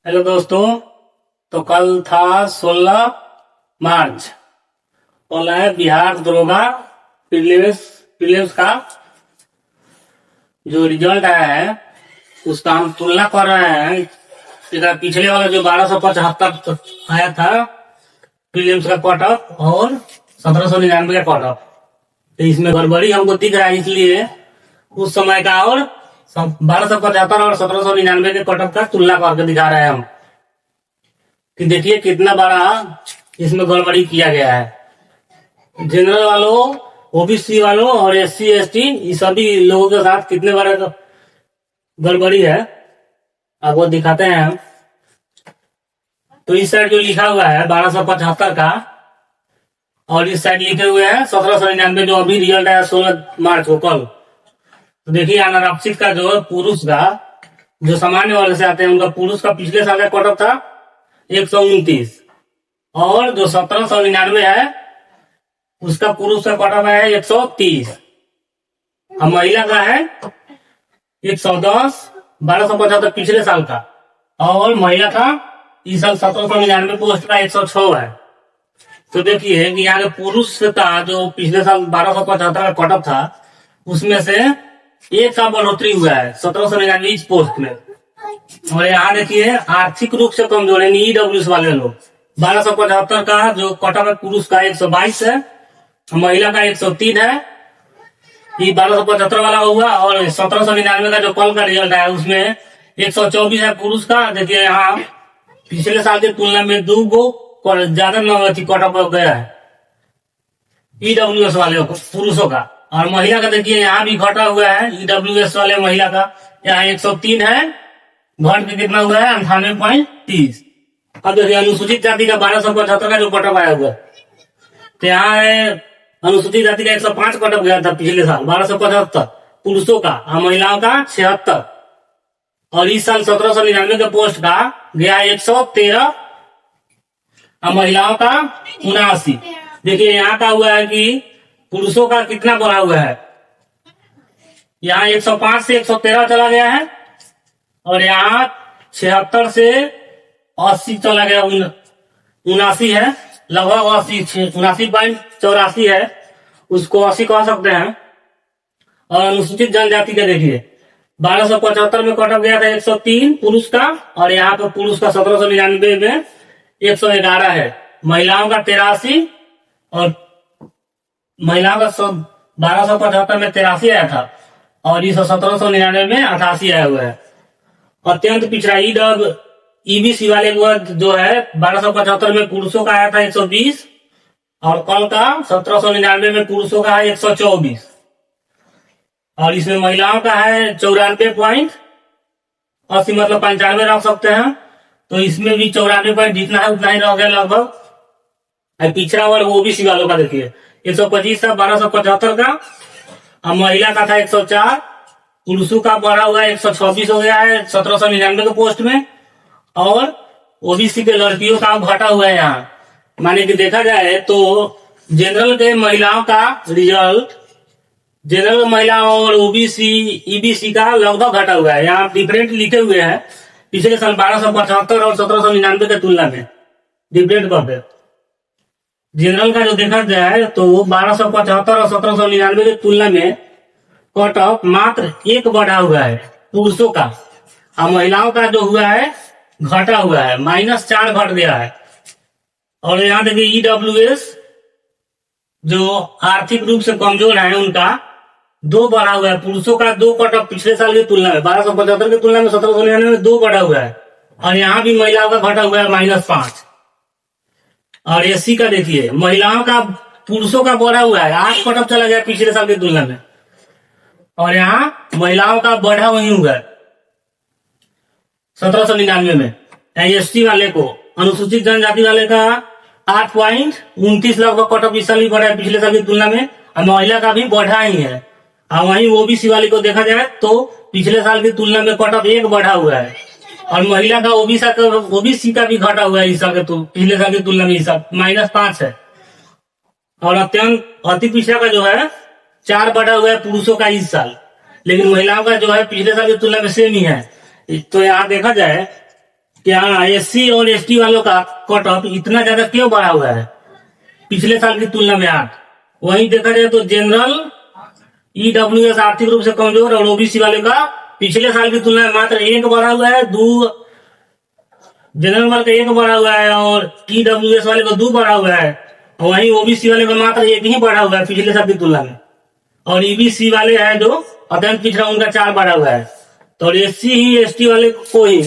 Hello दोस्तों। तो कल था 16 मार्च। कल है बिहार दरोगा प्रीलिम्स प्रीलिम्स का जो रिजल्ट आया है उसका हम तुलना कर रहे हैं। इसका पिछले वाला जो 1275 आया था प्रीलिम्स का कट ऑफ और 1799 का कट ऑफ, तो इसमें गड़बड़ी हमको दिख रहा है, इसलिए उस समय का और 1275 और 1799 के कट ऑफ का तुलना करके दिखा रहे हैं हम कि देखिए कितना बड़ा इसमें गड़बड़ी किया गया है। जनरल वालों, ओबीसी वालों और एससी एसटी इस सभी लोगों के साथ कितने बड़े गड़बड़ी है आपको दिखाते हैं हम। तो इस साइड जो लिखा हुआ है 1275 का और इस साइड लिखे हुए हैं 1799 जो अभी रिजल्ट आया 16 मार्च को कल। तो देखिए अनारक्षित का जो पुरुष का जो सामान्य वर्ग से आते हैं उनका पुरुष का पिछले साल का कट ऑफ था 129 और जो 1799 है उसका पुरुष का कट ऑफ है 130 और महिला का है 110। 1275 पिछले साल का और महिला का इस साल 1799 पोस्ट का 106 है। तो देखिए कि यहाँ पुरुष का जो पिछले साल 1275 का कट ऑफ था उसमें से एक का बढ़ोतरी हुआ है 1799 इस पोस्ट में। और यहाँ देखिए आर्थिक रूप से कमजोर है ईडब्ल्यूएस वाले लोग। 1275 का जो कट ऑफ है पुरुष का 122 है, महिला का 103 है, ये 1275 वाला हुआ। और 1799 का जो कल का रिजल्ट आया उसमें 124 है पुरुष का। देखिए यहाँ पिछले साल की तुलना में 2 गो ज्यादा कट ऑफ हो गया है ईडब्ल्यूएस वाले पुरुषों का। और महिला का देखिए यहाँ भी घटा हुआ है ईडब्ल्यूएस वाले महिला का, यहाँ 103 है, घट के कितना हुआ है 98.30। अब देखिए अनुसूचित जाति का 1275 का जो कट ऑफ आया हुआ तो यहाँ है अनुसूचित जाति का 105 कट ऑफ गया था पिछले साल 1275 पुरुषों का और महिलाओं का 76। और इस साल 1799 के पोस्ट का गया 113 और महिलाओं का 79। देखिए यहाँ का हुआ है कि पुरुषों का कितना बढ़ा हुआ है, यहाँ 105 से 113 चला गया है और यहाँ 76 से 80 चला गया, 79 है, लगभग 80 79.84 है, उसको 80 कह सकते हैं। और अनुसूचित जनजाति का देखिए 1275 में कट ऑफ गया था 103 पुरुष का और यहाँ पे पुरुष का 1799 में 111 है, महिलाओं का 83 और महिलाओं का 1275 में 83 आया था और इस 1799 में 88 आया हुआ है। अत्यंत पिछड़ा ईबीसी वाले जो है 1275 में पुरुषों का आया था 120 और कल का 1799 में पुरुषों का है 124 और इसमें महिलाओं का है 94.80 मतलब 95 रख सकते हैं। तो इसमें भी 94 पॉइंट जितना है उतना ही रह गया लगभग। पिछड़ा वर्ग ओबीसी वालों का देखिए 125 था 1275 का और महिला का था 104, पुरुषों का बढ़ा हुआ है 126 हो गया है 1799 के पोस्ट में। और ओबीसी के लड़कियों का घटा हुआ है यहाँ, माने कि देखा जाए तो जनरल के महिलाओं का रिजल्ट, जनरल महिलाओं और ओबीसी ईबीसी का लगभग घटा हुआ है। यहाँ डिफरेंट लिखे हुए हैं पिछले साल 1275 और 1799 के तुलना में डिफरेंट करते। जनरल का जो देखा जाए तो 1275 और 1799 की तुलना में कट ऑफ मात्र 1 बढ़ा हुआ है पुरुषों का और महिलाओं का जो हुआ है घटा हुआ है -4 घट गया है। और यहाँ देखिए ईडब्ल्यूएस जो आर्थिक रूप से कमजोर है उनका 2 बढ़ा हुआ है, पुरुषों का 2 कट ऑफ पिछले साल की तुलना में 1275 की तुलना में 1799 में 2 बढ़ा हुआ है और यहाँ भी महिलाओं का घटा हुआ है -5। और एससी का देखिए महिलाओं का पुरुषों का बढ़ा हुआ है 8 कट ऑफ चला गया पिछले साल की तुलना में और यहाँ महिलाओं का बढ़ा वही हुआ है 1799 में। एसटी वाले को अनुसूचित जनजाति वाले का 8.29 लगभग कट ऑफ इस साल भी बढ़ा है पिछले साल की तुलना में और महिला का भी बढ़ा ही है। और वहीं ओबीसी वाले को देखा जाए तो पिछले साल की तुलना में कट ऑफ 1 बढ़ा हुआ है और महिला का ओबीसी का भी घटा हुआ है इस साल के पिछले साल की तुलना में इस साल -5 है। और अत्यंत अति पिछड़ा का जो है 4 बढ़ा हुआ है पुरुषों का इस साल, लेकिन महिलाओं का जो है पिछले साल की तुलना में सेम ही है। तो यहाँ देखा जाए क्या एससी और एसटी वालों का कट ऑफ इतना ज्यादा क्यों बढ़ा हुआ है पिछले साल की तुलना में 8? वहीं देखा जाए तो जनरल, ईडब्ल्यूएस आर्थिक रूप से कमजोर और ओबीसी वाले का पिछले साल की तुलना में मात्र 1 बढ़ा हुआ है, 2 जनरल वाले का 1 बढ़ा हुआ है और ईडब्ल्यूएस वाले का 2 बढ़ा हुआ है, और वहीं ओबीसी वाले का मात्र 1 ही बढ़ा हुआ है पिछले साल की तुलना में, और ईबीसी वाले हैं जो अत्यंत पिछड़ा उनका 4 बढ़ा हुआ है। तो एससी ही एसटी वाले को ही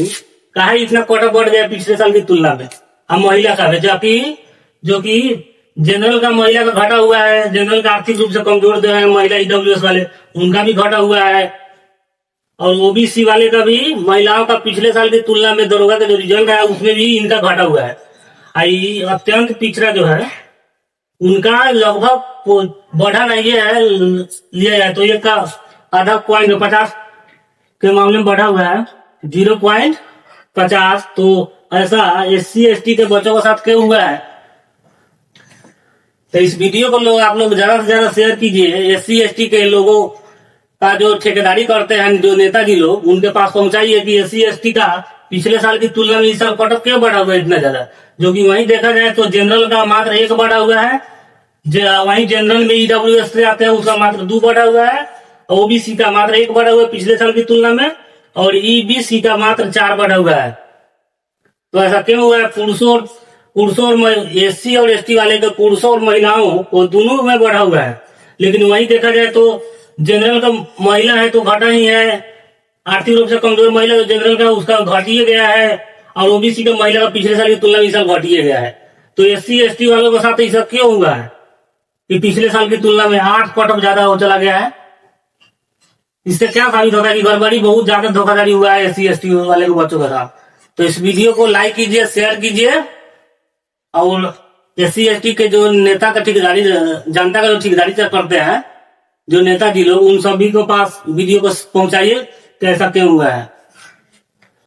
कहा इतना कोटा बढ़ गया पिछले साल की तुलना में, हम महिला का जबकि जो कि जनरल का महिला का घटा हुआ है, जनरल का आर्थिक रूप से कमजोर जो है महिला ईडब्ल्यूएस वाले उनका भी घटा हुआ है, और ओबीसी वाले का भी महिलाओं का पिछले साल की तुलना में दरोगा का जो रिजल्ट है उसमें भी इनका घटा हुआ है। अत्यंत पिछड़ा जो है उनका लगभग बढ़ा नहीं है, लिया जाए तो एक का आधा पॉइंट 50 के मामले में बढ़ा हुआ है 0.50। तो ऐसा एससी एसटी के बच्चों के साथ क्यों हुआ है? तो इस वीडियो को लोग आप लोग ज्यादा से ज्यादा शेयर कीजिए। एससी एसटी के लोगों का जो ठेकेदारी करते हैं जो नेताजी लोग उनके पास पहुंचाइए कि एससी एसटी का पिछले साल की तुलना में इस साल कट ऑफ क्यों बढ़ा हुआ है इतना ज्यादा, जो कि वहीं देखा जाए तो जनरल का मात्र 1 बढ़ा हुआ है, वहीं जनरल में ईडब्ल्यूएस से आते हैं उसका मात्र 2 बढ़ा हुआ है, ओबीसी का मात्र 1 बढ़ा हुआ है पिछले साल की तुलना में, और ईबीसी का मात्र 4 बढ़ा हुआ है। तो ऐसा क्यों हुआ है? पुरुषों और एससी और एसटी वाले के पुरुषों और महिलाओं को दोनों में बढ़ा हुआ है, लेकिन वहीं देखा जाए तो जनरल का महिला है तो घटा ही है, आर्थिक रूप से कमजोर महिला तो जनरल का उसका घटिए गया है, और ओबीसी का महिला का पिछले साल की तुलना में इस साल घटिए गया है। तो एससी एसटी वालों के साथ ऐसा क्यों हुआ है कि पिछले साल की तुलना में 8 कट ऑफ ज्यादा हो चला गया है? इससे क्या साबित होता है कि गड़बड़ी बहुत ज्यादा धोखाधड़ी हुआ है एससी एसटी वाले के बच्चों के साथ। तो इस वीडियो को लाइक कीजिए, शेयर कीजिए, और एससी एसटी के जो नेता का ठेकेदारी, जनता का जो ठेकेदारी करते हैं जो नेताजी लोग, उन सभी को पास वीडियो को पहुंचाइए कि ऐसा क्यों हुआ है।